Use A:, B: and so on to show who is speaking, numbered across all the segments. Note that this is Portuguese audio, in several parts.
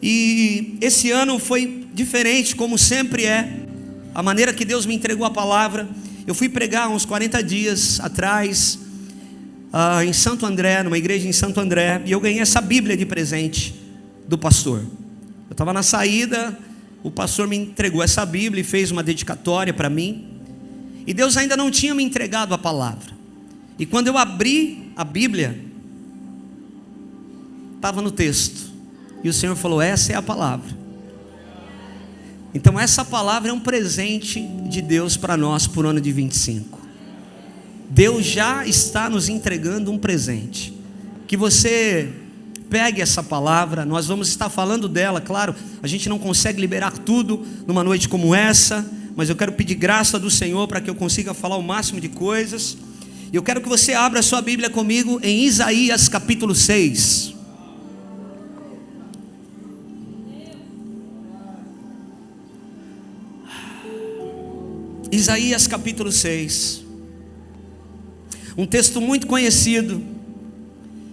A: E esse ano foi diferente, como sempre é. A maneira que Deus me entregou a palavra. Eu fui pregar uns 40 dias atrás em Santo André, numa igreja em Santo André, e eu ganhei essa Bíblia de presente do pastor. Eu estava na saída, o pastor me entregou essa Bíblia e fez uma dedicatória para mim. E Deus ainda não tinha me entregado a palavra. E quando eu abri a Bíblia, estava no texto, e o Senhor falou: essa é a palavra. Então essa palavra é um presente de Deus para nós por ano de 25. Deus já está nos entregando um presente. Que você pegue essa palavra, nós vamos estar falando dela, claro, a gente não consegue liberar tudo numa noite como essa, mas eu quero pedir graça do Senhor para que eu consiga falar o máximo de coisas. E eu quero que você abra a sua Bíblia comigo em Isaías capítulo 6. Isaías capítulo 6, um texto muito conhecido,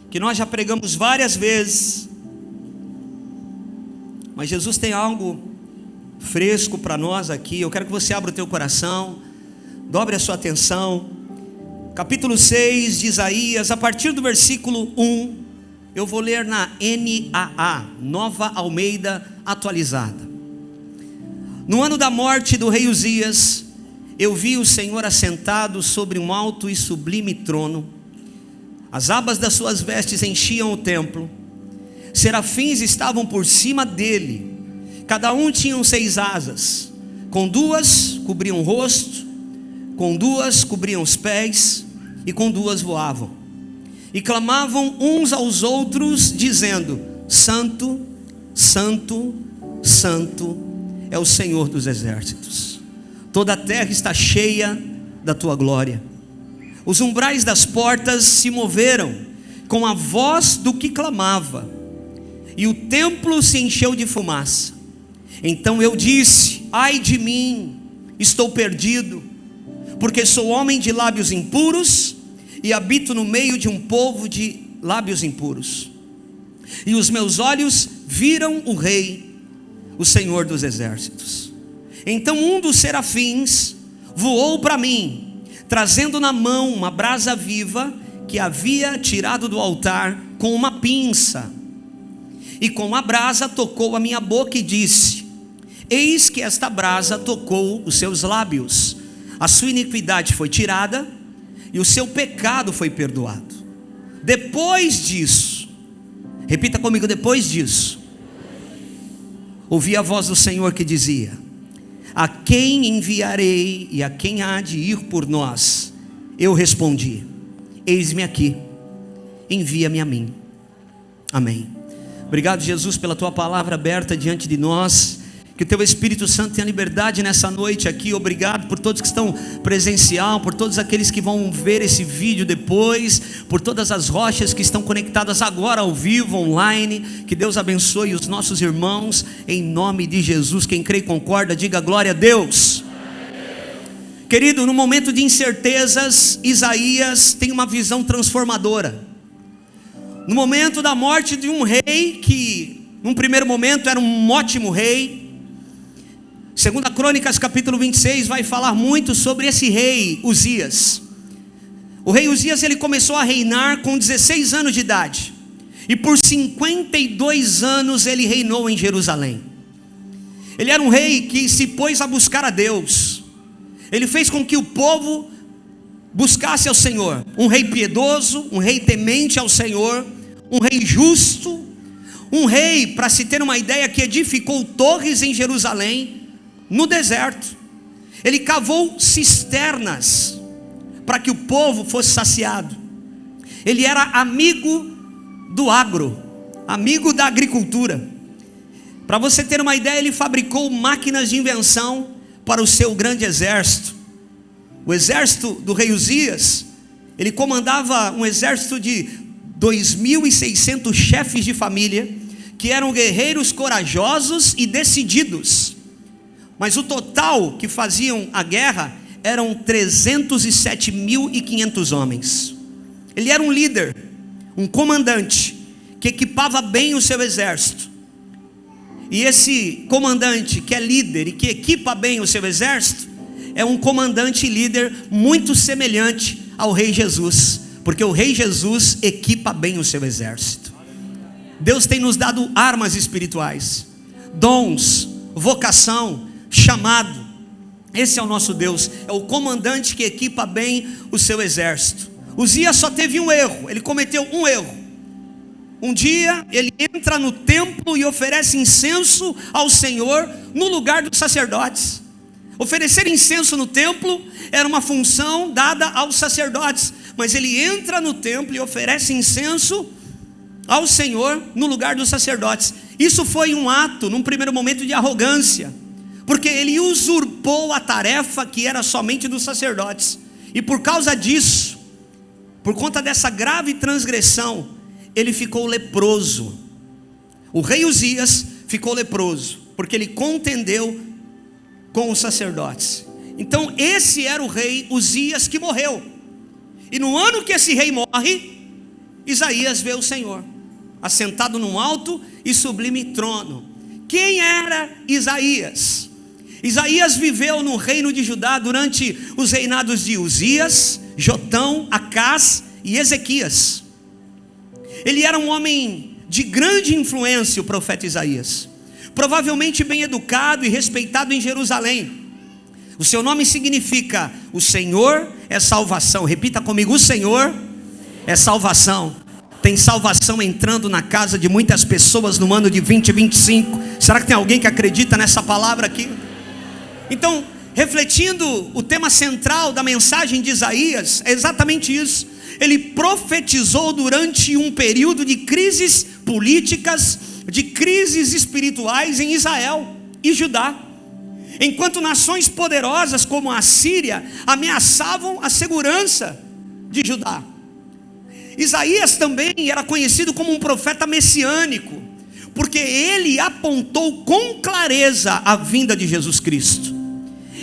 A: que nós já pregamos várias vezes, mas Jesus tem algo fresco para nós aqui. Eu quero que você abra o teu coração, dobre a sua atenção. Capítulo 6 de Isaías, a partir do versículo 1, eu vou ler na NAA, Nova Almeida Atualizada. No ano da morte do rei Uzias, eu vi o Senhor assentado sobre um alto e sublime trono. As abas das suas vestes enchiam o templo. Serafins estavam por cima dele. Cada um tinha 6 asas. Com 2 cobriam o rosto, com 2 cobriam os pés, e com 2 voavam. E clamavam uns aos outros, dizendo: Santo, Santo, Santo é o Senhor dos exércitos. Toda a terra está cheia da tua glória. Os umbrais das portas se moveram com a voz do que clamava, e o templo se encheu de fumaça. Então eu disse: ai de mim, estou perdido, porque sou homem de lábios impuros e habito no meio de um povo de lábios impuros. E os meus olhos viram o Rei, o Senhor dos exércitos. Então um dos serafins voou para mim, trazendo na mão uma brasa viva que havia tirado do altar com uma pinça. E com a brasa tocou a minha boca e disse: eis que esta brasa tocou os seus lábios. A sua iniquidade foi tirada e o seu pecado foi perdoado. Depois disso, repita comigo: depois disso, ouvi a voz do Senhor que dizia: a quem enviarei e a quem há de ir por nós? Eu respondi: eis-me aqui, envia-me a mim. Amém. Obrigado, Jesus, pela tua palavra aberta diante de nós. Que o teu Espírito Santo tenha liberdade nessa noite aqui. Obrigado por todos que estão presencial, por todos aqueles que vão ver esse vídeo depois, por todas as rochas que estão conectadas agora ao vivo, online. Que Deus abençoe os nossos irmãos, em nome de Jesus. Quem crê e concorda, diga glória a Deus. Querido, no momento de incertezas, Isaías tem uma visão transformadora. No momento da morte de um rei que, num primeiro momento, era um ótimo rei. Segunda Crônicas capítulo 26 vai falar muito sobre esse rei Uzias. O rei Uzias, ele começou a reinar com 16 anos de idade, e por 52 anos ele reinou em Jerusalém. Ele era um rei que se pôs a buscar a Deus. Ele fez com que o povo buscasse ao Senhor. Um rei piedoso, um rei temente ao Senhor, um rei justo, um rei, para se ter uma ideia, que edificou torres em Jerusalém, no deserto. Ele cavou cisternas para que o povo fosse saciado. Ele era amigo do agro, amigo da agricultura. Para você ter uma ideia, ele fabricou máquinas de invenção para o seu grande exército. O exército do rei Uzias, ele comandava um exército de 2.600 chefes de família, que eram guerreiros corajosos e decididos. Mas o total que faziam a guerra eram 307.500 homens. Ele era um líder, um comandante, que equipava bem o seu exército. E esse comandante que é líder e que equipa bem o seu exército, é um comandante e líder muito semelhante ao Rei Jesus, porque o Rei Jesus equipa bem o seu exército. Deus tem nos dado armas espirituais, dons, vocação, chamado. Esse é o nosso Deus, é o comandante que equipa bem o seu exército. Uzias só teve um erro, ele cometeu um erro. Um dia ele entra no templo e oferece incenso ao Senhor no lugar dos sacerdotes. Oferecer incenso no templo era uma função dada aos sacerdotes, mas ele entra no templo e oferece incenso ao Senhor no lugar dos sacerdotes. Isso foi um ato, num primeiro momento, de arrogância, porque ele usurpou a tarefa que era somente dos sacerdotes. E por causa disso, por conta dessa grave transgressão, ele ficou leproso. O rei Uzias ficou leproso, porque ele contendeu com os sacerdotes. Então esse era o rei Uzias que morreu. E no ano que esse rei morre, Isaías vê o Senhor assentado num alto e sublime trono. Quem era Isaías? Isaías viveu no reino de Judá durante os reinados de Uzias, Jotão, Acás e Ezequias. Ele era um homem de grande influência, o profeta Isaías, provavelmente bem educado e respeitado em Jerusalém. O seu nome significa: o Senhor é salvação. Repita comigo: o Senhor é salvação. Tem salvação entrando na casa de muitas pessoas no ano de 2025. Será que tem alguém que acredita nessa palavra aqui? Então, refletindo o tema central da mensagem de Isaías, é exatamente isso. Ele profetizou durante um período de crises políticas, de crises espirituais em Israel e Judá, enquanto nações poderosas como a Síria ameaçavam a segurança de Judá. Isaías também era conhecido como um profeta messiânico, porque ele apontou com clareza a vinda de Jesus Cristo.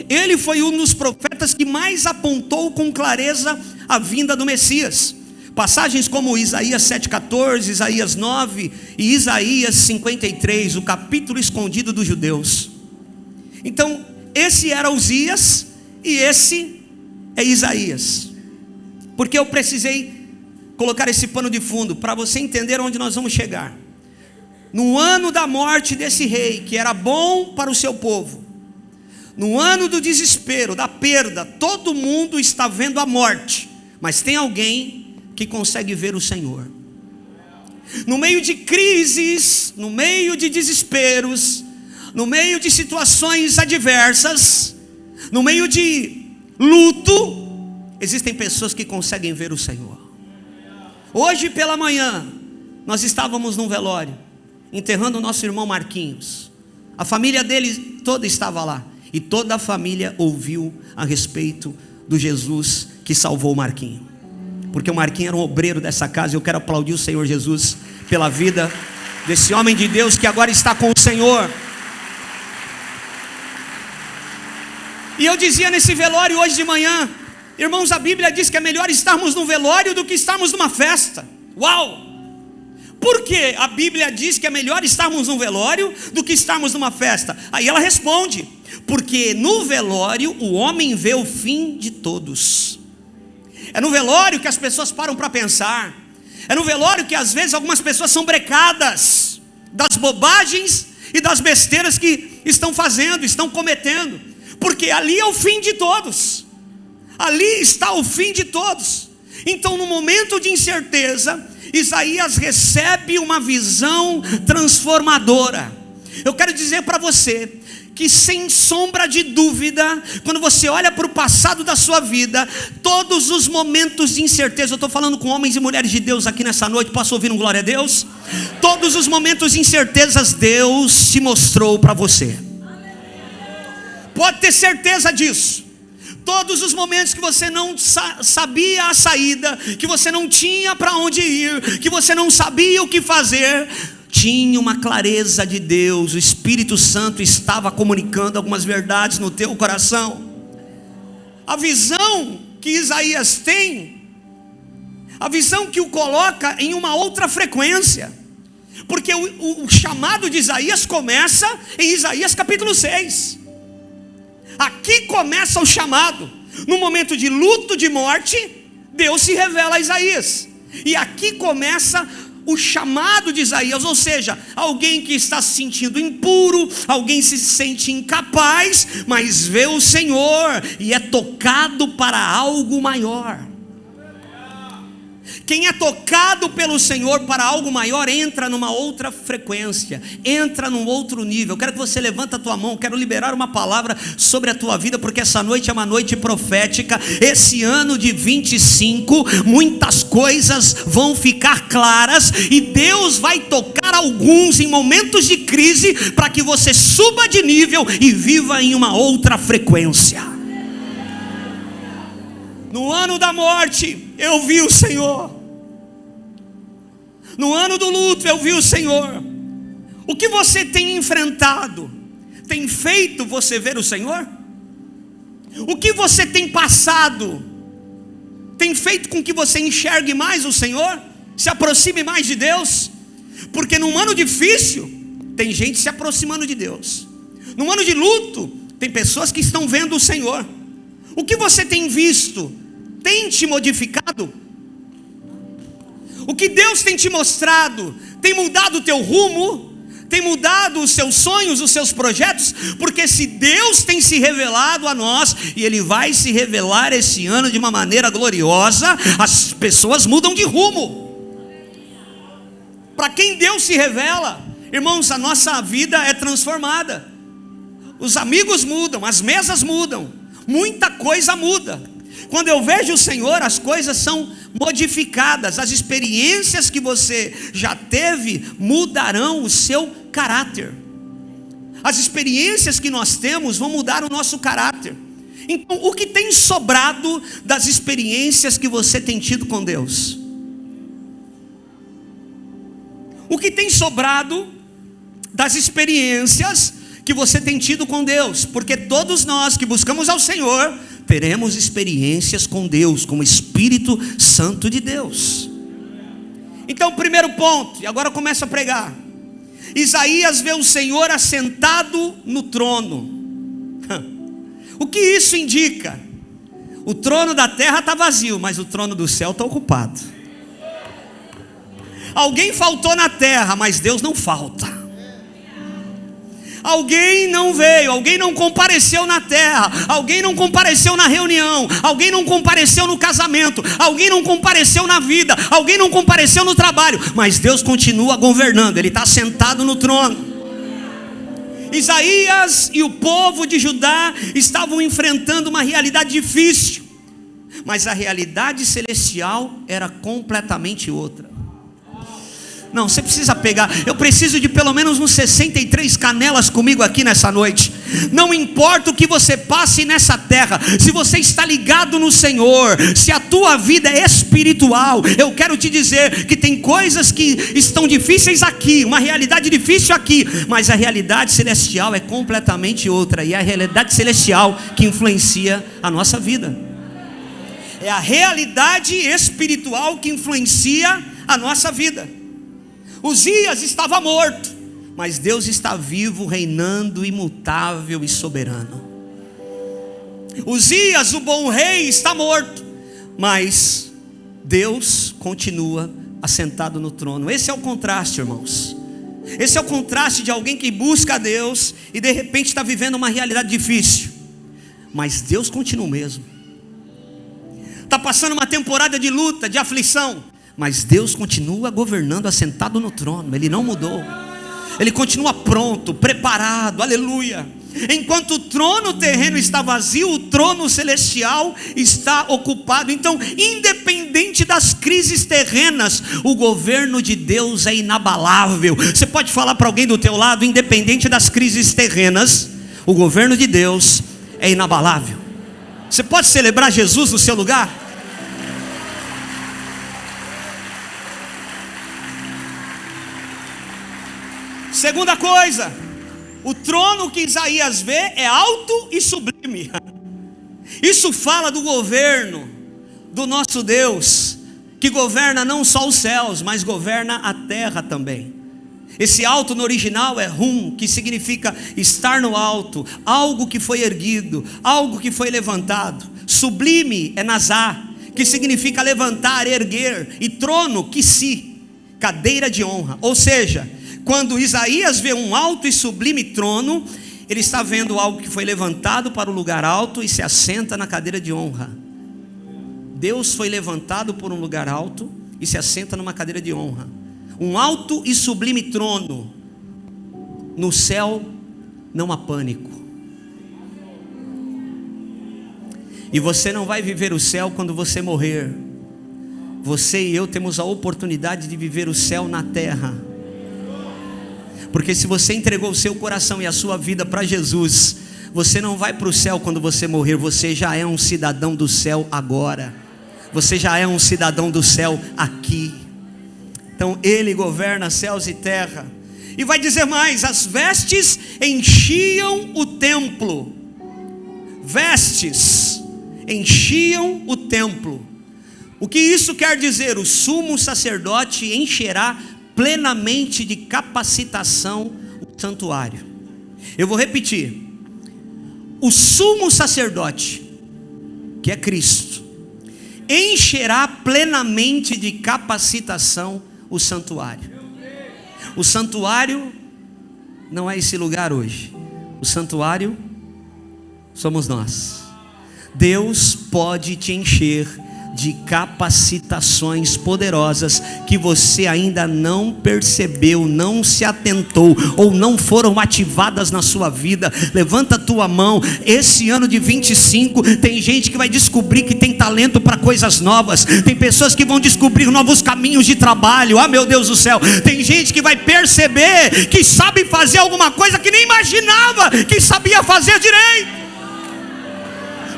A: Ele foi um dos profetas que mais apontou com clareza a vinda do Messias. Passagens como Isaías 7,14, Isaías 9 e Isaías 53, o capítulo escondido dos judeus. Então, esse era Uzias e esse é Isaías. Porque eu precisei colocar esse pano de fundo para você entender onde nós vamos chegar. No ano da morte desse rei, que era bom para o seu povo, no ano do desespero, da perda, todo mundo está vendo a morte, mas tem alguém que consegue ver o Senhor. No meio de crises, no meio de desesperos, no meio de situações adversas, no meio de luto, existem pessoas que conseguem ver o Senhor. Hoje pela manhã, nós estávamos num velório, enterrando o nosso irmão Marquinhos. A família dele toda estava lá, e toda a família ouviu a respeito do Jesus que salvou o Marquinho, porque o Marquinho era um obreiro dessa casa. E eu quero aplaudir o Senhor Jesus pela vida desse homem de Deus que agora está com o Senhor. E eu dizia nesse velório hoje de manhã: irmãos, a Bíblia diz que é melhor estarmos num velório do que estarmos numa festa. Uau! Por que a Bíblia diz que é melhor estarmos num velório do que estarmos numa festa? Aí ela responde: porque no velório o homem vê o fim de todos. É no velório que as pessoas param para pensar. É no velório que às vezes algumas pessoas são brecadas das bobagens e das besteiras que estão fazendo, estão cometendo, porque ali é o fim de todos. Ali está o fim de todos. Então, no momento de incerteza, Isaías recebe uma visão transformadora. Eu quero dizer para você que, sem sombra de dúvida, quando você olha para o passado da sua vida, todos os momentos de incerteza, eu estou falando com homens e mulheres de Deus aqui nessa noite, posso ouvir um glória a Deus? Todos os momentos de incertezas, Deus se mostrou para você. Pode ter certeza disso. Todos os momentos que você não sabia a saída, que você não tinha para onde ir, que você não sabia o que fazer, tinha uma clareza de Deus. O Espírito Santo estava comunicando algumas verdades no teu coração. A visão que Isaías tem, a visão que o coloca em uma outra frequência, Porque o chamado de Isaías começa em Isaías capítulo 6. Aqui começa o chamado. No momento de luto, de morte, Deus se revela a Isaías. E aqui começa o chamado de Isaías, ou seja, alguém que está se sentindo impuro, alguém se sente incapaz, mas vê o Senhor e é tocado para algo maior. Quem é tocado pelo Senhor para algo maior, entra numa outra frequência, entra num outro nível. Eu quero que você levante a tua mão, quero liberar uma palavra sobre a tua vida, porque essa noite é uma noite profética. Esse ano de 25, muitas coisas vão ficar claras, e Deus vai tocar alguns em momentos de crise, para que você suba de nível e viva em uma outra frequência. No ano da morte, eu vi o Senhor. No ano do luto, eu vi o Senhor. O que você tem enfrentado tem feito você ver o Senhor? O que você tem passado tem feito com que você enxergue mais o Senhor? Se aproxime mais de Deus? Porque num ano difícil, tem gente se aproximando de Deus. Num ano de luto, tem pessoas que estão vendo o Senhor. O que você tem visto tem te modificado? O que Deus tem te mostrado tem mudado o teu rumo? Tem mudado os seus sonhos, os seus projetos? Porque se Deus tem se revelado a nós, e Ele vai se revelar esse ano de uma maneira gloriosa, as pessoas mudam de rumo. Para quem Deus se revela, irmãos, a nossa vida é transformada. Os amigos mudam, as mesas mudam, muita coisa muda. Quando eu vejo o Senhor, as coisas são modificadas. As experiências que você já teve mudarão o seu caráter. As experiências que nós temos vão mudar o nosso caráter. Então, o que tem sobrado das experiências que você tem tido com Deus? O que tem sobrado das experiências que você tem tido com Deus? Porque todos nós que buscamos ao Senhor teremos experiências com Deus, com o Espírito Santo de Deus. Então, primeiro ponto, e agora eu começo a pregar. Isaías vê o Senhor assentado no trono. O que isso indica? O trono da terra está vazio, mas o trono do céu está ocupado. Alguém faltou na terra, mas Deus não falta. Alguém não veio, alguém não compareceu na terra, alguém não compareceu na reunião, alguém não compareceu no casamento, alguém não compareceu na vida, alguém não compareceu no trabalho, mas Deus continua governando, Ele está sentado no trono. Isaías e o povo de Judá estavam enfrentando uma realidade difícil, mas a realidade celestial era completamente outra. Não, você precisa pegar. Eu preciso de pelo menos uns 63 canelas comigo aqui nessa noite. Não importa o que você passe nessa terra, se você está ligado no Senhor, se a tua vida é espiritual, eu quero te dizer que tem coisas que estão difíceis aqui, uma realidade difícil aqui, mas a realidade celestial é completamente outra. E é a realidade celestial que influencia a nossa vida. É a realidade espiritual que influencia a nossa vida. Uzias estava morto, mas Deus está vivo, reinando, imutável e soberano. Uzias, o bom rei, está morto, mas Deus continua assentado no trono. Esse é o contraste, irmãos. Esse é o contraste de alguém que busca a Deus e de repente está vivendo uma realidade difícil, mas Deus continua o mesmo. Está passando uma temporada de luta, de aflição, mas Deus continua governando, assentado no trono. Ele não mudou. Ele continua pronto, preparado, aleluia. Enquanto o trono terreno está vazio, o trono celestial está ocupado. Então, independente das crises terrenas, o governo de Deus é inabalável. Você pode falar para alguém do teu lado: independente das crises terrenas, o governo de Deus é inabalável. Você pode celebrar Jesus no seu lugar? Segunda coisa, o trono que Isaías vê é alto e sublime. Isso fala do governo do nosso Deus, que governa não só os céus, mas governa a terra também. Esse alto no original é hum, que significa estar no alto, algo que foi erguido, algo que foi levantado. Sublime é nazá, que significa levantar, erguer, e trono, kisi, cadeira de honra. Ou seja, quando Isaías vê um alto e sublime trono, ele está vendo algo que foi levantado para o lugar alto e se assenta na cadeira de honra. Deus foi levantado por um lugar alto e se assenta numa cadeira de honra. Um alto e sublime trono. No céu não há pânico. E você não vai viver o céu quando você morrer. Você e eu temos a oportunidade de viver o céu na terra. Porque se você entregou o seu coração e a sua vida para Jesus, você não vai para o céu quando você morrer. Você já é um cidadão do céu agora. Você já é um cidadão do céu aqui. Então Ele governa céus e terra. E vai dizer mais: as vestes enchiam o templo. Vestes enchiam o templo. O que isso quer dizer? O sumo sacerdote encherá plenamente de capacitação o santuário. Eu vou repetir: o sumo sacerdote, que é Cristo, encherá plenamente de capacitação o santuário. O santuário não é esse lugar hoje. O santuário somos nós. Deus pode te encher de capacitações poderosas que você ainda não percebeu, não se atentou, ou não foram ativadas na sua vida. Levanta a tua mão. Esse ano de 25 tem gente que vai descobrir que tem talento para coisas novas. Tem pessoas que vão descobrir novos caminhos de trabalho. Ah, meu Deus do céu, tem gente que vai perceber que sabe fazer alguma coisa que nem imaginava que sabia fazer direito,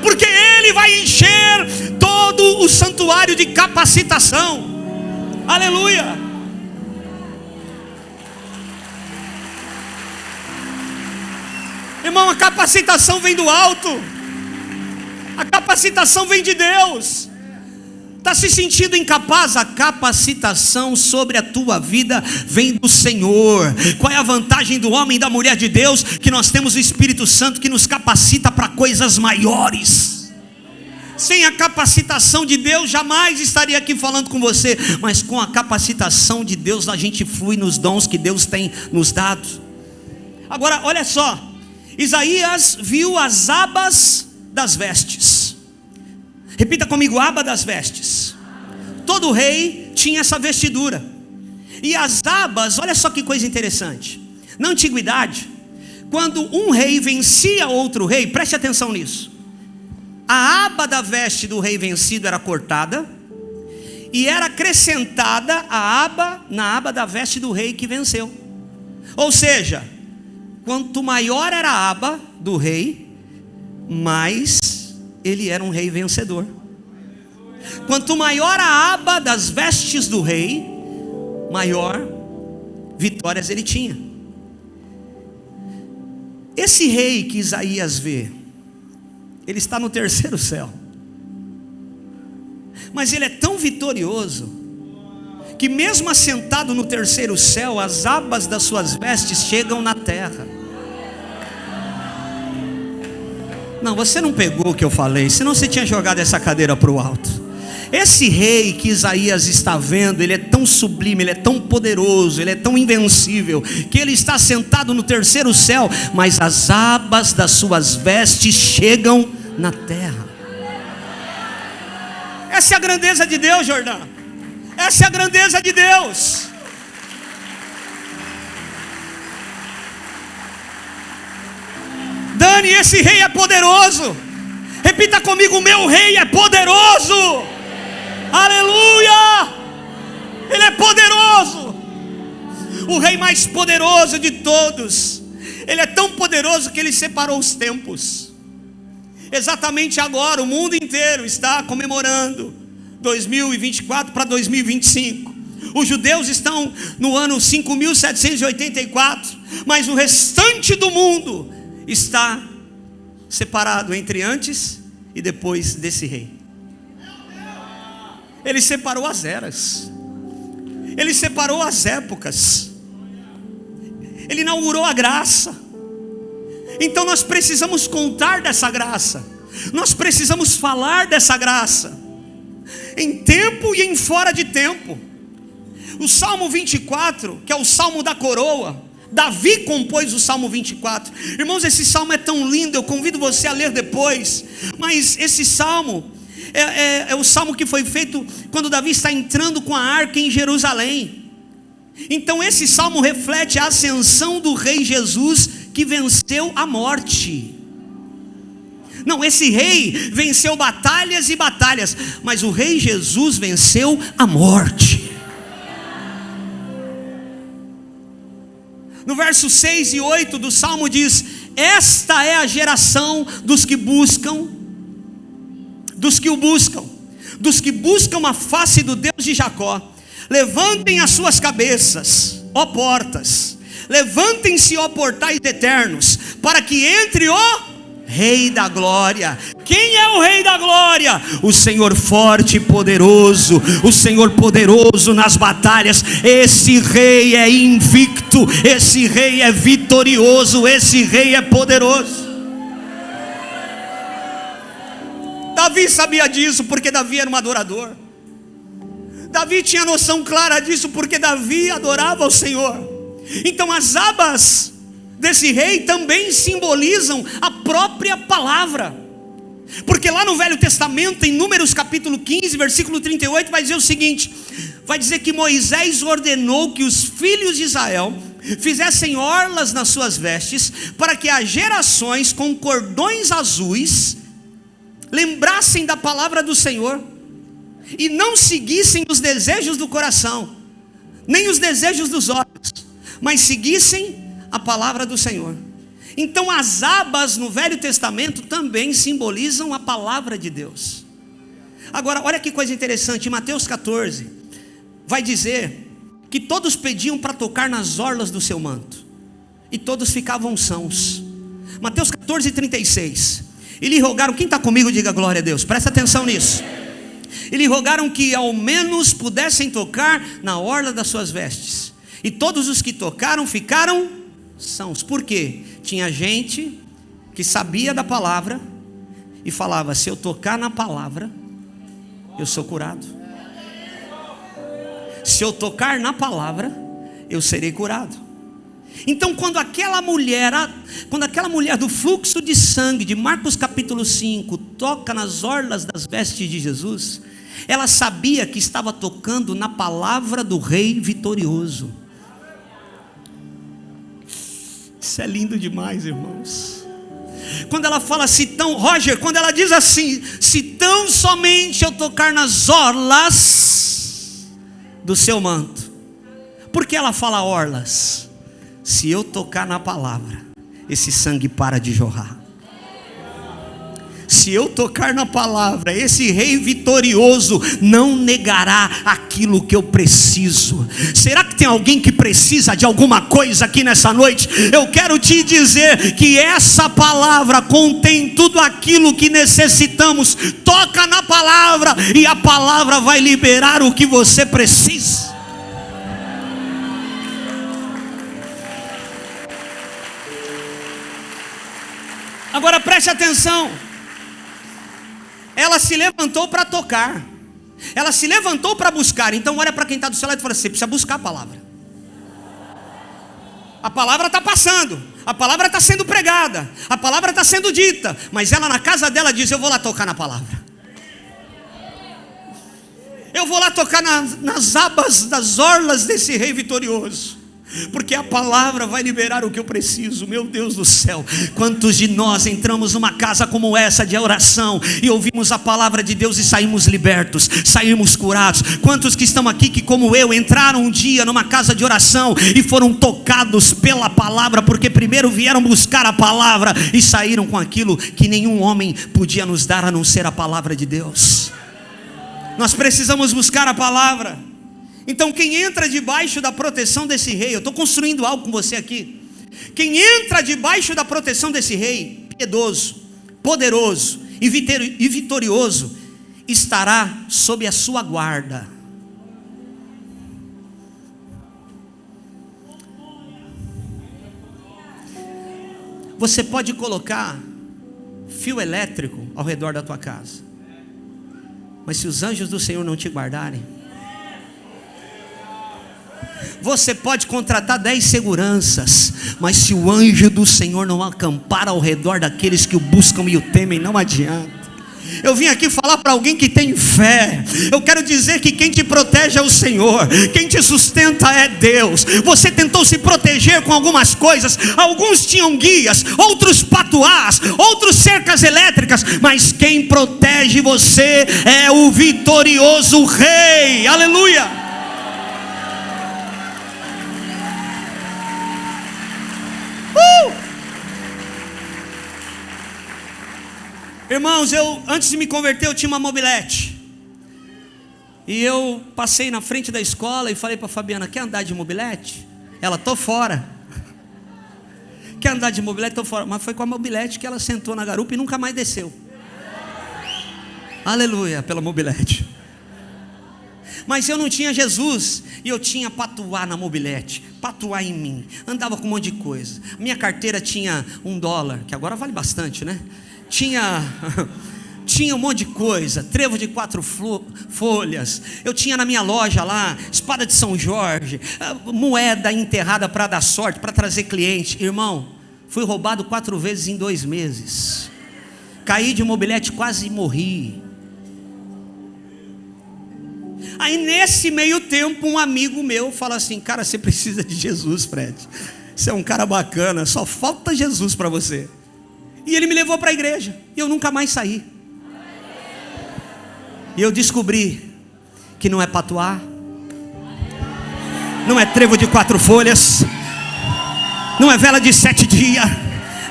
A: porque Ele vai encher todo o santuário de capacitação. Aleluia. Irmão, a capacitação vem do alto. A capacitação vem de Deus. Está se sentindo incapaz? A capacitação sobre a tua vida vem do Senhor. Qual é a vantagem do homem e da mulher de Deus? Que nós temos o Espírito Santo que nos capacita para coisas maiores. Sem a capacitação de Deus, jamais estaria aqui falando com você. Mas com a capacitação de Deus, a gente flui nos dons que Deus tem nos dado. Agora, olha só. Isaías viu as abas das vestes. Repita comigo: aba das vestes. Todo rei tinha essa vestidura. E as abas, olha só que coisa interessante. Na antiguidade, quando um rei vencia outro rei, preste atenção nisso. A aba da veste do rei vencido era cortada e era acrescentada na aba da veste do rei que venceu. Ou seja, quanto maior era a aba do rei, mais ele era um rei vencedor. Quanto maior a aba das vestes do rei, maior vitórias ele tinha. Esse rei que Isaías vê, ele está no terceiro céu, mas ele é tão vitorioso que mesmo assentado no terceiro céu, as abas das suas vestes chegam na terra. Não, você não pegou o que eu falei, senão você tinha jogado essa cadeira para o alto. Esse rei que Isaías está vendo, ele é tão sublime, ele é tão poderoso, ele é tão invencível, que ele está sentado no terceiro céu, mas as abas das suas vestes chegam na terra. Essa é a grandeza de Deus, Jordão. Essa é a grandeza de Deus. Dani, esse rei é poderoso. Repita comigo: o meu rei é poderoso. Aleluia. Ele é poderoso. O rei mais poderoso de todos. Ele é tão poderoso que ele separou os tempos. Exatamente agora o mundo inteiro está comemorando 2024 para 2025. Os judeus estão no ano 5.784, mas o restante do mundo está separado entre antes e depois desse rei. Ele separou as eras, ele separou as épocas. Ele inaugurou a graça. Então nós precisamos contar dessa graça. Nós precisamos falar dessa graça, em tempo e em fora de tempo. O Salmo 24, que é o Salmo da coroa, Davi compôs o Salmo 24. Irmãos, esse salmo é tão lindo, eu convido você a ler depois. Mas esse salmo é o salmo que foi feito quando Davi está entrando com a arca em Jerusalém. Então esse salmo reflete a ascensão do rei Jesus, que venceu a morte. Não, esse rei venceu batalhas e batalhas, mas o rei Jesus venceu a morte. No verso 6 e 8 do Salmo diz: esta é a geração dos que buscam, dos que o buscam, dos que buscam a face do Deus de Jacó. Levantem as suas cabeças, ó portas, levantem-se, ó portais eternos, para que entre o Rei da glória. Quem é o Rei da glória? O Senhor forte e poderoso, o Senhor poderoso nas batalhas. Esse rei é invicto, esse rei é vitorioso, esse rei é poderoso. Davi sabia disso porque Davi era um adorador. Davi tinha noção clara disso porque Davi adorava ao Senhor. Então as abas desse rei também simbolizam a própria palavra. Porque lá no Velho Testamento, em Números capítulo 15, versículo 38, vai dizer o seguinte: vai dizer que Moisés ordenou que os filhos de Israel fizessem orlas nas suas vestes, para que as gerações com cordões azuis lembrassem da palavra do Senhor, e não seguissem os desejos do coração, nem os desejos dos olhos, mas seguissem a palavra do Senhor. Então as abas no Velho Testamento também simbolizam a palavra de Deus. Agora olha que coisa interessante, em Mateus 14 vai dizer que todos pediam para tocar nas orlas do seu manto, e todos ficavam sãos. Mateus 14, 36. E lhe rogaram, quem está comigo diga glória a Deus, presta atenção nisso. E lhe rogaram que ao menos pudessem tocar na orla das suas vestes, e todos os que tocaram ficaram sãos. Por quê? Tinha gente que sabia da palavra e falava: se eu tocar na palavra, eu sou curado. Se eu tocar na palavra, eu serei curado. Então quando aquela mulher do fluxo de sangue de Marcos capítulo 5 toca nas orlas das vestes de Jesus, ela sabia que estava tocando na palavra do rei vitorioso. Isso é lindo demais, irmãos. Quando ela fala Roger, quando ela diz assim: se tão somente eu tocar nas orlas do seu manto. Por que ela fala orlas? Se eu tocar na palavra, esse sangue para de jorrar. Se eu tocar na palavra, esse rei vitorioso não negará aquilo que eu preciso. Será que tem alguém que precisa de alguma coisa aqui nessa noite? Eu quero te dizer que essa palavra contém tudo aquilo que necessitamos. Toca na palavra e a palavra vai liberar o que você precisa. Agora preste atenção. Ela se levantou para tocar, ela se levantou para buscar. Então olha para quem está do seu lado e fala assim: você precisa buscar a palavra. A palavra está passando, a palavra está sendo pregada, a palavra está sendo dita, mas ela na casa dela diz: eu vou lá tocar na palavra. Eu vou lá tocar nas abas das orlas desse rei vitorioso, porque a palavra vai liberar o que eu preciso. Meu Deus do céu, quantos de nós entramos numa casa como essa de oração e ouvimos a palavra de Deus e saímos libertos, saímos curados? Quantos que estão aqui que, como eu, entraram um dia numa casa de oração e foram tocados pela palavra, porque primeiro vieram buscar a palavra e saíram com aquilo que nenhum homem podia nos dar a não ser a palavra de Deus? Nós precisamos buscar a palavra. Então quem entra debaixo da proteção desse rei, eu estou construindo algo com você aqui. Quem entra debaixo da proteção desse rei, piedoso, poderoso e vitorioso, estará sob a sua guarda. Você pode colocar fio elétrico ao redor da tua casa, mas se os anjos do Senhor não te guardarem, você pode contratar 10 seguranças, mas se o anjo do Senhor não acampar ao redor daqueles que o buscam e o temem, não adianta. Eu vim aqui falar para alguém que tem fé. Eu quero dizer que quem te protege é o Senhor, quem te sustenta é Deus. Você tentou se proteger com algumas coisas, alguns tinham guias, outros patuás, outros cercas elétricas, mas quem protege você é o vitorioso Rei. Aleluia. Irmãos, antes de me converter, eu tinha uma mobilete. E eu passei na frente da escola e falei para a Fabiana: quer andar de mobilete? Ela: tô fora. Quer andar de mobilete? Tô fora. Mas foi com a mobilete que ela sentou na garupa e nunca mais desceu. Aleluia pela mobilete. Mas eu não tinha Jesus, e eu tinha patuá na mobilete, patuá em mim, andava com um monte de coisa. Minha carteira tinha $1, que agora vale bastante, né? Tinha um monte de coisa, trevo de 4 folhas. Eu tinha na minha loja lá espada de São Jorge, moeda enterrada para dar sorte, para trazer cliente. Irmão, fui roubado 4 vezes em 2 meses. Caí de mobilete, quase morri. Aí nesse meio tempo um amigo meu fala assim: cara, você precisa de Jesus, Fred. Você é um cara bacana, só falta Jesus para você. E ele me levou para a igreja, e eu nunca mais saí. E eu descobri que não é patuá, não é trevo de 4 folhas, não é vela de 7 dias,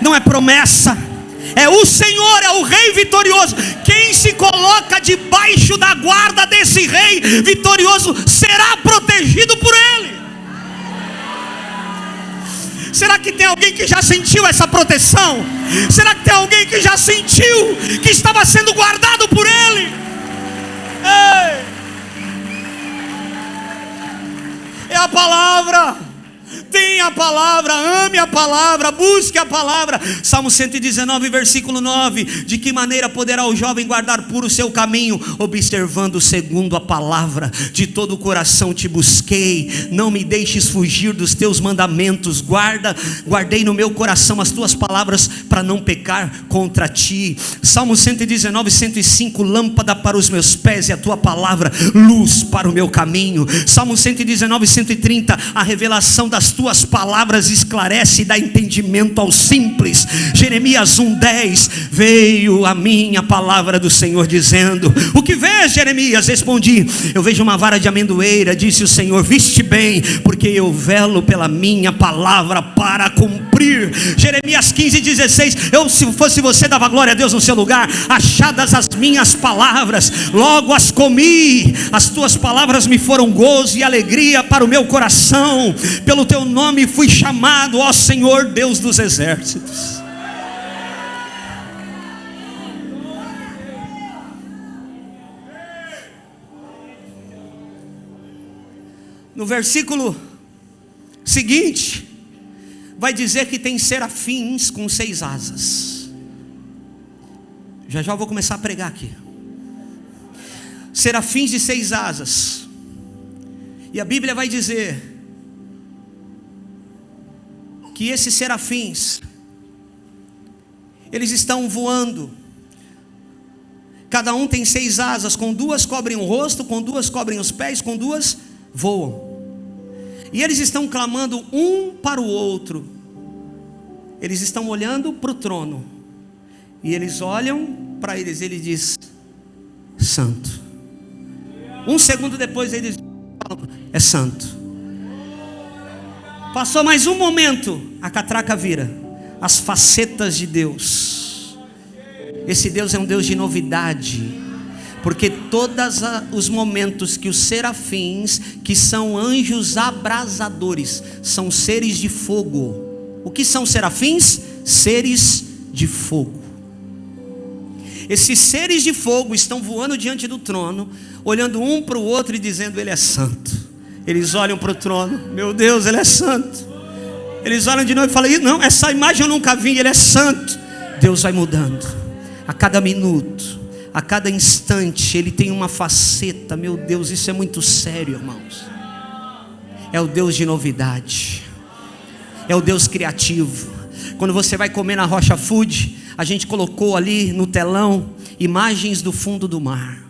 A: não é promessa. É o Senhor, é o Rei vitorioso. Quem se coloca debaixo da guarda desse Rei vitorioso será protegido por Ele. Será que tem alguém que já sentiu essa proteção? Será que tem alguém que já sentiu que estava sendo guardado por Ele? Ei! É a palavra. Tenha a palavra, ame a palavra, busque a palavra. Salmo 119, versículo 9: de que maneira poderá o jovem guardar puro o seu caminho? Observando segundo a palavra. De todo o coração te busquei, não me deixes fugir dos teus mandamentos. Guardei no meu coração as tuas palavras, para não pecar contra ti. Salmo 119, 105: lâmpada para os meus pés e a tua palavra, luz para o meu caminho. Salmo 119, 130: a revelação das tuas palavras esclarece e dá entendimento aos simples. Jeremias 1:10: veio a minha palavra do Senhor dizendo: o que vês, Jeremias? Respondi: eu vejo uma vara de amendoeira. Disse o Senhor: viste bem, porque eu velo pela minha palavra para cumprir. Jeremias 15:16: eu, se fosse você, dava glória a Deus no seu lugar. Achadas as minhas palavras, logo as comi. As tuas palavras me foram gozo e alegria para o meu coração. Pelo teu nome fui chamado, ó Senhor Deus dos exércitos. No versículo seguinte, vai dizer que tem serafins com 6 asas. Já já eu vou começar a pregar aqui. Serafins de 6 asas. E a Bíblia vai dizer que esses serafins, eles estão voando. Cada um tem 6 asas, com 2 cobrem o rosto, com 2 cobrem os pés, com 2 voam. E eles estão clamando um para o outro. Eles estão olhando para o trono. E eles olham para eles, ele diz: santo. Um segundo depois eles falam: é santo. Passou mais um momento, a catraca vira. As facetas de Deus. Esse Deus é um Deus de novidade. Porque todos os momentos que os serafins, que são anjos abrasadores, são seres de fogo. O que são serafins? Seres de fogo. Esses seres de fogo estão voando diante do trono, olhando um para o outro e dizendo: ele é santo. Eles olham para o trono: meu Deus, ele é santo. Eles olham de novo e falam: não, essa imagem eu nunca vi, ele é santo. Deus vai mudando a cada minuto, a cada instante. Ele tem uma faceta, meu Deus, isso é muito sério, irmãos. É o Deus de novidade, é o Deus criativo. Quando você vai comer na Rocha Food, a gente colocou ali no telão imagens do fundo do mar.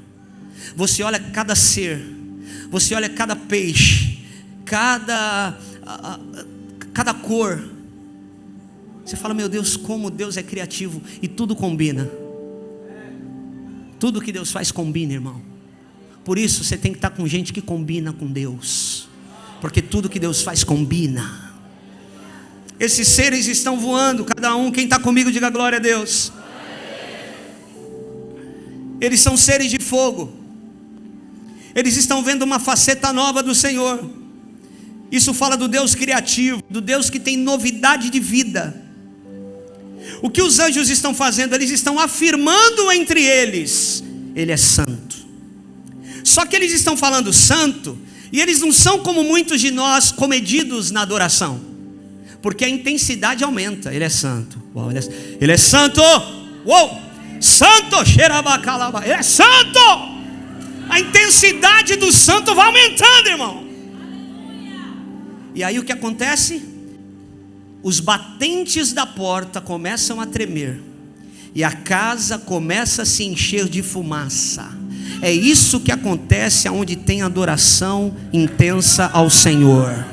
A: Você olha cada ser, você olha cada peixe, cada cor. Você fala: meu Deus, como Deus é criativo. E tudo combina. Tudo que Deus faz combina, irmão. Por isso você tem que estar com gente que combina com Deus, porque tudo que Deus faz combina. Esses seres estão voando, cada um. Quem está comigo, diga glória a Deus. Eles são seres de fogo. Eles estão vendo uma faceta nova do Senhor. Isso fala do Deus criativo, do Deus que tem novidade de vida. O que os anjos estão fazendo? Eles estão afirmando entre eles: Ele é santo. Só que eles estão falando santo, e eles não são como muitos de nós, comedidos na adoração, porque a intensidade aumenta. Ele é santo. Uau, ele é santo. Uou, santo, xerabacalaba. Ele é santo. A intensidade do santo vai aumentando, irmão. E aí o que acontece? Os batentes da porta começam a tremer, e a casa começa a se encher de fumaça. É isso que acontece aonde tem adoração intensa ao Senhor.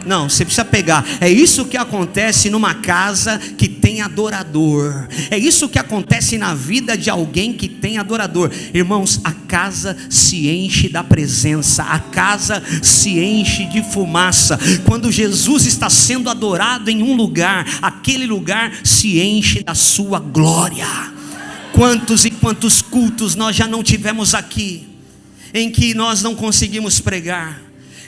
A: Não, você precisa pegar. É isso que acontece numa casa que tem adorador. É isso que acontece na vida de alguém que tem adorador. Irmãos, a casa se enche da presença, a casa se enche de fumaça. Quando Jesus está sendo adorado em um lugar, aquele lugar se enche da sua glória. Quantos e quantos cultos nós já não tivemos aqui, em que nós não conseguimos pregar,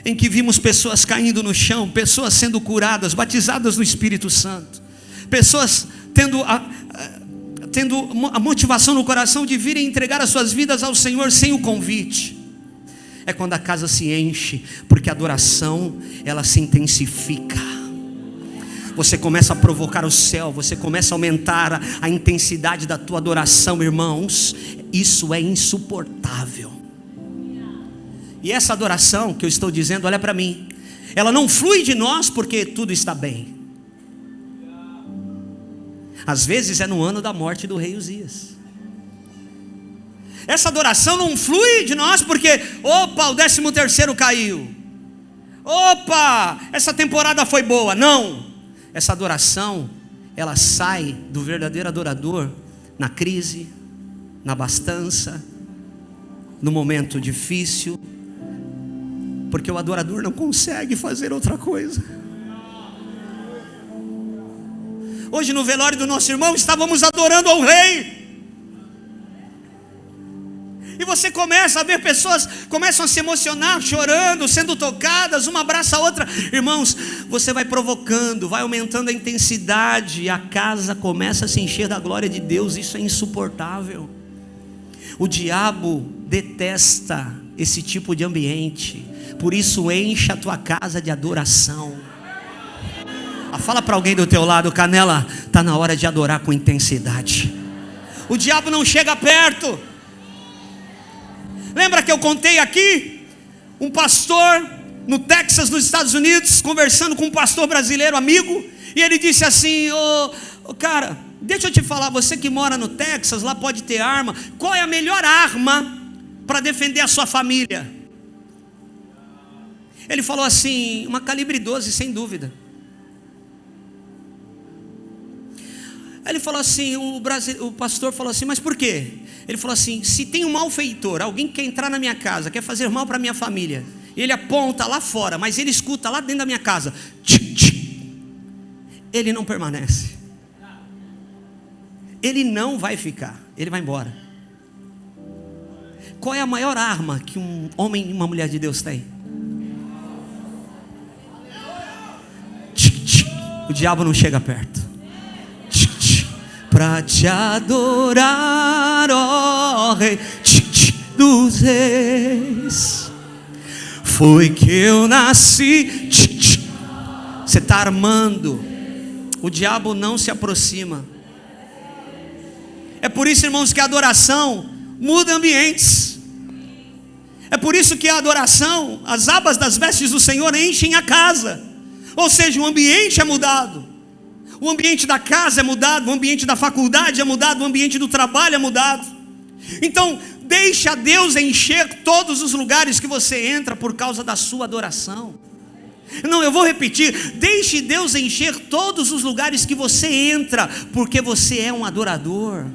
A: em que vimos pessoas caindo no chão, pessoas sendo curadas, batizadas no Espírito Santo, pessoas tendo a motivação no coração de virem entregar as suas vidas ao Senhor sem o convite. É quando a casa se enche, porque a adoração, ela se intensifica. Você começa a provocar o céu, você começa a aumentar a intensidade da tua adoração, irmãos. Isso é insuportável. E essa adoração que eu estou dizendo, olha para mim, ela não flui de nós porque tudo está bem. Às vezes é no ano da morte do rei Uzias. Essa adoração não flui de nós porque, opa, o 13º caiu. Opa, essa temporada foi boa. Não, essa adoração, ela sai do verdadeiro adorador na crise, na abastança, no momento difícil, porque o adorador não consegue fazer outra coisa. Hoje no velório do nosso irmão estávamos adorando ao rei. E você começa a ver pessoas começam a se emocionar, chorando, sendo tocadas, uma abraça a outra. Irmãos, você vai provocando, vai aumentando a intensidade, e a casa começa a se encher da glória de Deus. Isso é insuportável. O diabo detesta esse tipo de ambiente. Por isso encha a tua casa de adoração. Fala para alguém do teu lado: Canela, está na hora de adorar com intensidade. O diabo não chega perto. Lembra que eu contei aqui? Um pastor no Texas, nos Estados Unidos, conversando com um pastor brasileiro amigo, e ele disse assim: cara, deixa eu te falar, você que mora no Texas, lá pode ter arma. Qual é a melhor arma para defender a sua família? Ele falou assim: uma calibre 12, sem dúvida. Ele falou assim, o pastor falou assim: mas por quê? Ele falou assim: se tem um malfeitor, alguém que quer entrar na minha casa, quer fazer mal para minha família, ele aponta lá fora, mas ele escuta lá dentro da minha casa, tchic, tchic, ele não permanece, ele não vai ficar, ele vai embora. Qual é a maior arma que um homem e uma mulher de Deus tem? Tchic, tchic, o diabo não chega perto. Pra te adorar, ó Rei dos Reis, foi que eu nasci. Você está armando. O diabo não se aproxima. É por isso, irmãos, que a adoração muda ambientes. É por isso que a adoração, as abas das vestes do Senhor enchem a casa. Ou seja, o ambiente é mudado. O ambiente da casa é mudado, o ambiente da faculdade é mudado, o ambiente do trabalho é mudado. Então, deixa Deus encher todos os lugares que você entra por causa da sua adoração. Não, eu vou repetir. Deixe Deus encher todos os lugares que você entra, porque você é um adorador.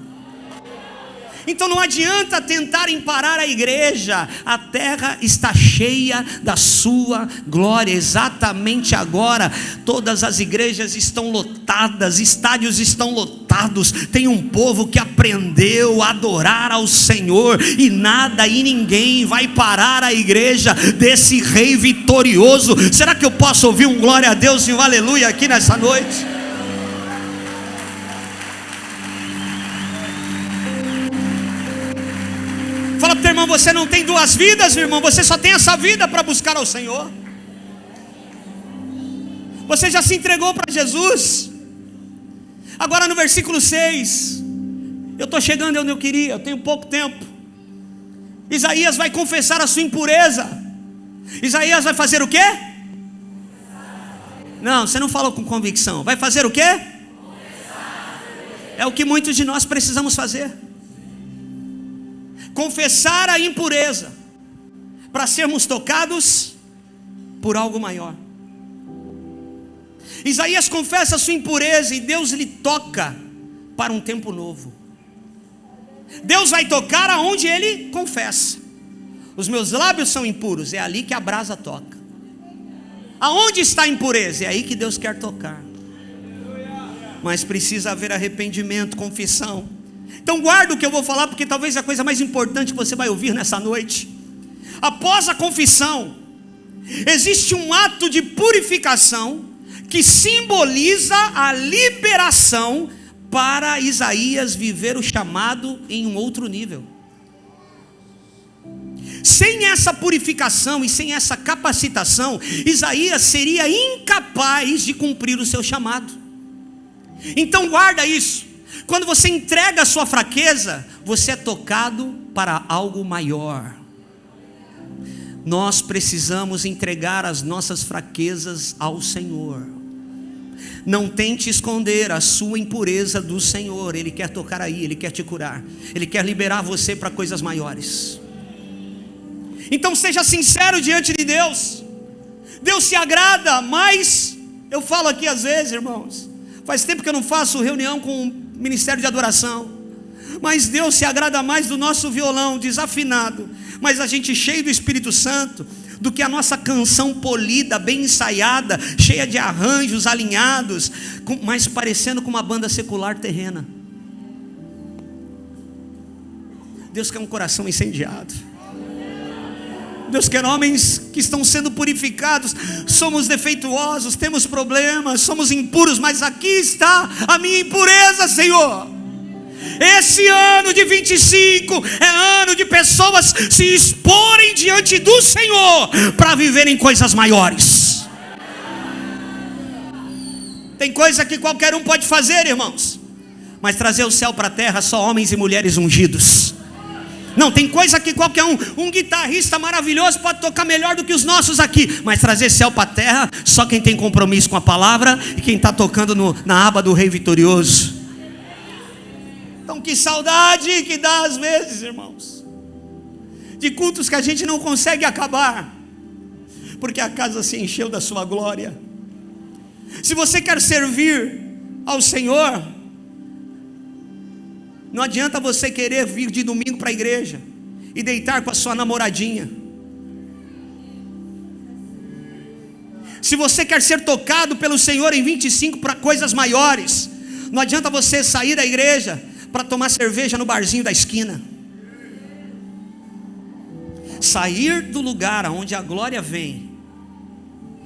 A: Então não adianta tentarem parar a igreja. A terra está cheia da sua glória. Exatamente agora todas as igrejas estão lotadas, estádios estão lotados. Tem um povo que aprendeu a adorar ao Senhor, e nada e ninguém vai parar a igreja desse rei vitorioso. Será que eu posso ouvir um glória a Deus e um aleluia aqui nessa noite? Fala para o teu irmão: você não tem duas vidas, meu irmão, você só tem essa vida para buscar ao Senhor. Você já se entregou para Jesus. Agora no versículo 6, eu estou chegando onde eu queria, eu tenho pouco tempo. Isaías vai confessar a sua impureza. Isaías vai fazer o quê? Não, você não falou com convicção. Vai fazer o quê? É o que muitos de nós precisamos fazer. Confessar a impureza, para sermos tocados por algo maior. Isaías confessa a sua impureza e Deus lhe toca para um tempo novo. Deus vai tocar aonde ele confessa. Os meus lábios são impuros, é ali que a brasa toca. Aonde está a impureza? É aí que Deus quer tocar. Mas precisa haver arrependimento, confissão. Então guarda o que eu vou falar, porque talvez é a coisa mais importante que você vai ouvir nessa noite. Após a confissão, existe um ato de purificação que simboliza a liberação para Isaías viver o chamado em um outro nível. Sem essa purificação e sem essa capacitação, Isaías seria incapaz de cumprir o seu chamado. Então guarda isso. Quando você entrega a sua fraqueza, você é tocado para algo maior. Nós precisamos entregar as nossas fraquezas ao Senhor. Não tente esconder a sua impureza do Senhor. Ele quer tocar aí, Ele quer te curar, Ele quer liberar você para coisas maiores. Então seja sincero diante de Deus. Deus se agrada mais. Eu falo aqui às vezes, irmãos, faz tempo que eu não faço reunião com o ministério de adoração, mas Deus se agrada mais do nosso violão desafinado, mas a gente cheio do Espírito Santo, do que a nossa canção polida, bem ensaiada, cheia de arranjos alinhados, mas parecendo com uma banda secular terrena. Deus quer um coração incendiado. Deus quer homens que estão sendo purificados. Somos defeituosos, temos problemas, somos impuros, mas aqui está a minha impureza, Senhor. Esse ano de 25 é ano de pessoas se exporem diante do Senhor para viverem coisas maiores. Tem coisa que qualquer um pode fazer, irmãos, mas trazer o céu para a terra só homens e mulheres ungidos. Não, tem coisa que qualquer um guitarrista maravilhoso pode tocar melhor do que os nossos aqui, mas trazer céu para a terra, só quem tem compromisso com a palavra e quem está tocando na aba do Rei Vitorioso. Então que saudade que dá às vezes, irmãos, de cultos que a gente não consegue acabar, porque a casa se encheu da sua glória. Se você quer servir ao Senhor, não adianta você querer vir de domingo para a igreja e deitar com a sua namoradinha. Se você quer ser tocado pelo Senhor em 25 para coisas maiores, não adianta você sair da igreja para tomar cerveja no barzinho da esquina. Sair do lugar onde a glória vem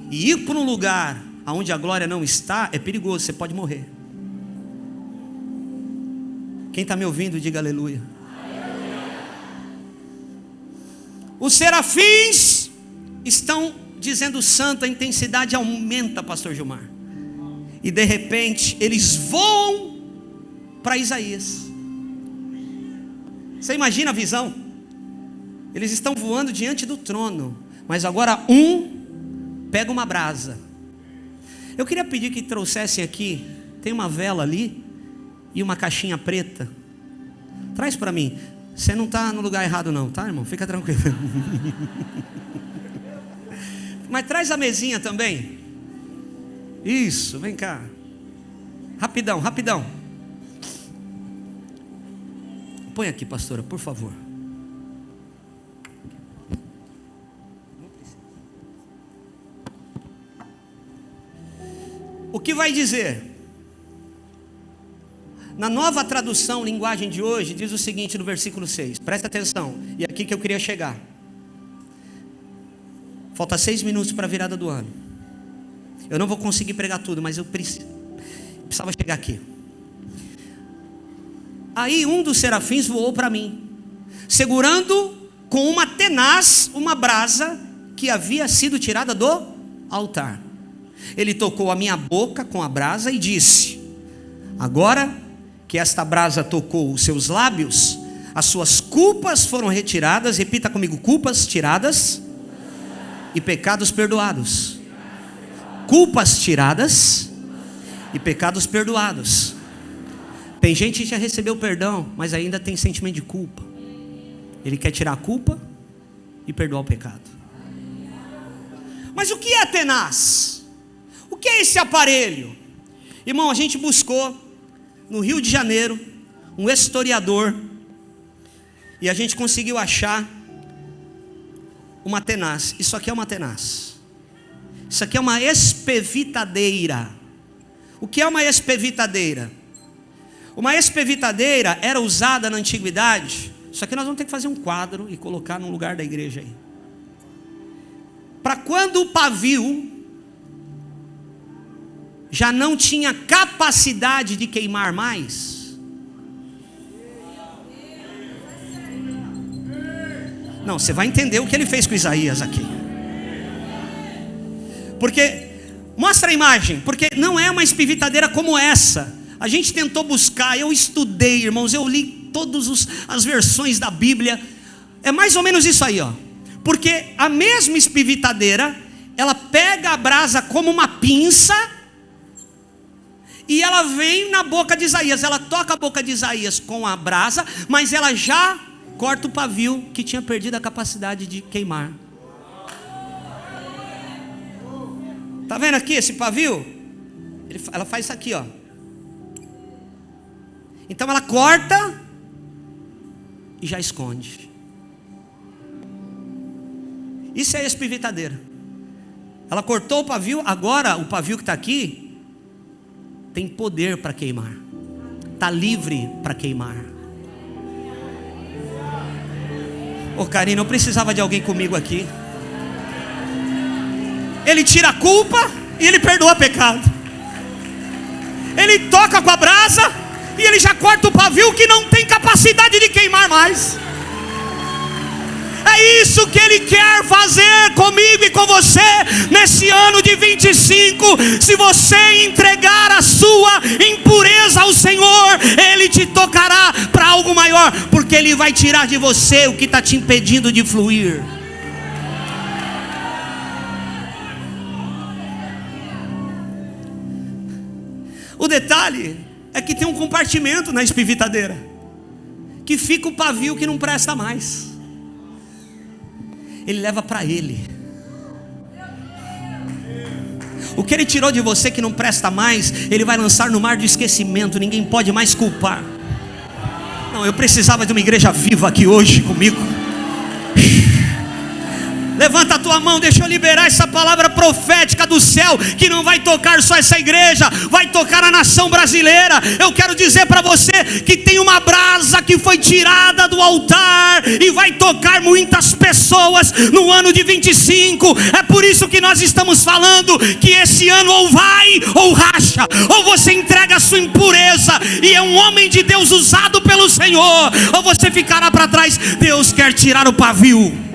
A: e ir para um lugar onde a glória não está é perigoso, você pode morrer. Quem está me ouvindo, diga aleluia. Os serafins estão dizendo santo, a intensidade aumenta, pastor Gilmar. E de repente eles voam para Isaías. Você imagina a visão? Eles estão voando diante do trono, mas agora um pega uma brasa. Eu queria pedir que trouxessem aqui, tem uma vela ali e uma caixinha preta. Traz para mim. Você não está no lugar errado não, tá, irmão? Fica tranquilo. Mas traz a mesinha também. Isso, vem cá. Rapidão, rapidão. Põe aqui, pastora, por favor. O que vai dizer? Na nova tradução, linguagem de hoje, diz o seguinte no versículo 6. Presta atenção, e é aqui que eu queria chegar. Falta 6 minutos para a virada do ano. Eu não vou conseguir pregar tudo, mas eu precisava chegar aqui. Aí um dos serafins voou para mim, segurando com uma tenaz uma brasa que havia sido tirada do altar. Ele tocou a minha boca com a brasa e disse: agora que esta brasa tocou os seus lábios, as suas culpas foram retiradas. Repita comigo: culpas tiradas e pecados perdoados. Culpas tiradas e pecados perdoados. Tem gente que já recebeu perdão, mas ainda tem sentimento de culpa. Ele quer tirar a culpa e perdoar o pecado. Mas o que é tenaz? O que é esse aparelho? Irmão, a gente buscou no Rio de Janeiro um historiador, e a gente conseguiu achar uma tenaz. Isso aqui é uma tenaz. Isso aqui é uma espevitadeira. O que é uma espevitadeira? Uma espevitadeira era usada na antiguidade. Isso aqui nós vamos ter que fazer um quadro e colocar no lugar da igreja aí. Para quando o pavio já não tinha capacidade de queimar mais. Não, você vai entender o que ele fez com Isaías aqui. Porque, mostra a imagem, porque não é uma espevitadeira como essa. A gente tentou buscar, eu estudei, irmãos, eu li todas as versões da Bíblia. É mais ou menos isso aí, ó. Porque a mesma espevitadeira, ela pega a brasa como uma pinça e ela vem na boca de Isaías. Ela toca a boca de Isaías com a brasa, mas ela já corta o pavio que tinha perdido a capacidade de queimar. Tá vendo aqui esse pavio? Ela faz isso aqui, ó. Então ela corta e já esconde. Isso é a espevitadeira. Ela cortou o pavio, agora o pavio que está aqui tem poder para queimar. Está livre para queimar. Ô Karina, eu precisava de alguém comigo aqui. Ele tira a culpa e ele perdoa pecado. Ele toca com a brasa e ele já corta o pavio que não tem capacidade de queimar mais. É isso que Ele quer fazer comigo e com você nesse ano de 25. Se você entregar a sua impureza ao Senhor, Ele te tocará para algo maior, porque Ele vai tirar de você o que está te impedindo de fluir. O detalhe é que tem um compartimento na espevitadeira que fica o pavio que não presta mais. Ele leva para ele. O que ele tirou de você que não presta mais, ele vai lançar no mar do esquecimento. Ninguém pode mais culpar. Não, eu precisava de uma igreja viva aqui hoje comigo. Levanta a tua mão, deixa eu liberar essa palavra profética do céu, que não vai tocar só essa igreja, vai tocar a nação brasileira. Eu quero dizer para você que tem uma brasa que foi tirada do altar e vai tocar muitas pessoas no ano de 25. É por isso que nós estamos falando que esse ano ou vai ou racha, ou você entrega a sua impureza e é um homem de Deus usado pelo Senhor, ou você ficará para trás. Deus quer tirar o pavio.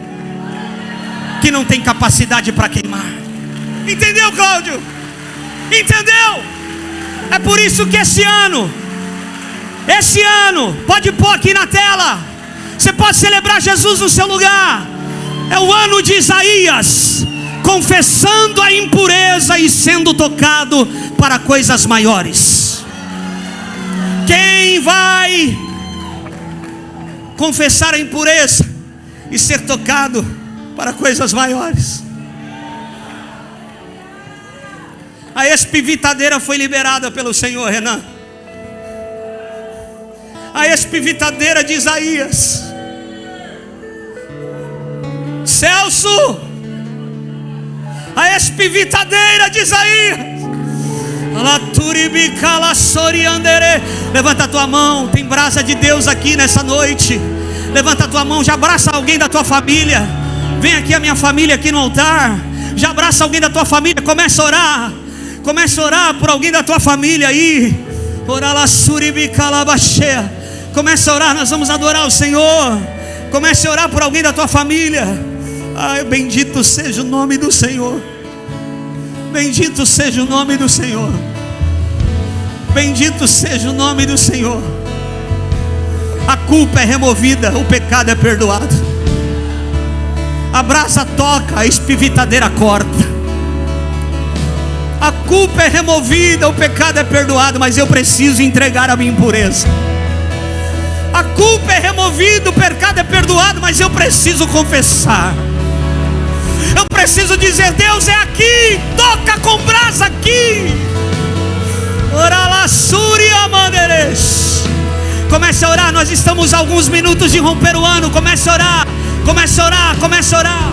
A: que não tem capacidade para queimar. Entendeu, Cláudio? Entendeu? É por isso que esse ano, pode pôr aqui na tela, você pode celebrar Jesus no seu lugar. É o ano de Isaías, confessando a impureza e sendo tocado para coisas maiores. Quem vai confessar a impureza e ser tocado para coisas maiores? A espivitadeira foi liberada pelo Senhor, Renan. A espivitadeira de Isaías. Celso, a espivitadeira de Isaías. Levanta a tua mão, tem brasa de Deus aqui nessa noite. Levanta a tua mão, já abraça alguém da tua família. Vem aqui a minha família aqui no altar. Já abraça alguém da tua família, começa a orar. Começa a orar por alguém da tua família aí. Começa a orar, nós vamos adorar o Senhor. Comece a orar por alguém da tua família. Ai, bendito seja o nome do Senhor. Bendito seja o nome do Senhor. Bendito seja o nome do Senhor. A culpa é removida, o pecado é perdoado. A brasa toca, a espivitadeira corta. A culpa é removida, o pecado é perdoado, mas eu preciso entregar a minha impureza. A culpa é removida, o pecado é perdoado, mas eu preciso confessar. Eu preciso dizer: Deus é aqui, toca com brasa aqui. Comece a orar, nós estamos a alguns minutos de romper o ano. Comece a orar, comece a orar, comece a orar.